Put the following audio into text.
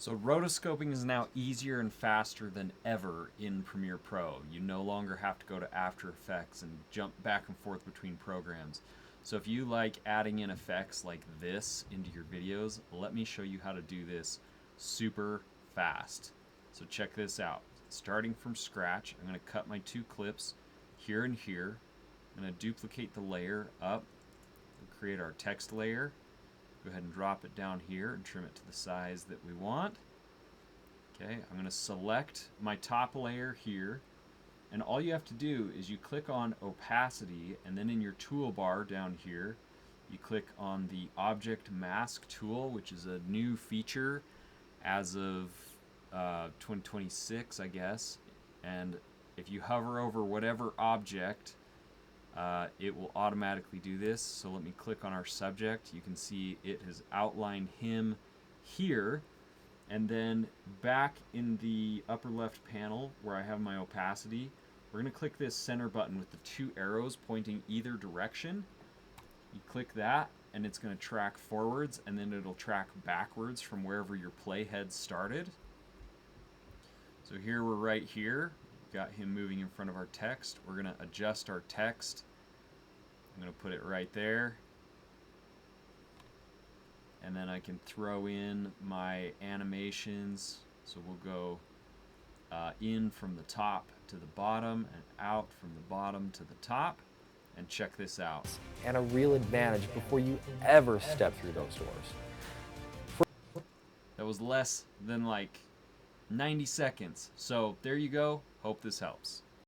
So rotoscoping is now easier and faster than ever in Premiere Pro. You no longer have to go to After Effects and jump back and forth between programs. So if you like adding in effects like this into your videos, let me show you how to do this super fast. So check this out. Starting from scratch, I'm going to cut my two clips here and here. I'm going to duplicate the layer up, create our text layer. Go ahead and drop it down here and trim it to the size that we want. Okay, I'm going to select my top layer here, and all you have to do is you click on opacity, and then in your toolbar down here you click on the object mask tool, which is a new feature as of 2026, I guess. And if you hover over whatever object, it will automatically do this. So let me click on our subject. You can see it has outlined him here. And then back in the upper left panel where I have my opacity, we're going to click this center button with the two arrows pointing either direction. You click that and it's going to track forwards, and then it'll track backwards from wherever your playhead started. So here we're right here. Got him moving in front of our text. We're going to adjust our text. I'm going to put it right there. And then I can throw in my animations. So we'll go in from the top to the bottom and out from the bottom to the top. And check this out. And a real advantage before you ever step through those doors. That was less than like 90 seconds. So there you go. Hope this helps.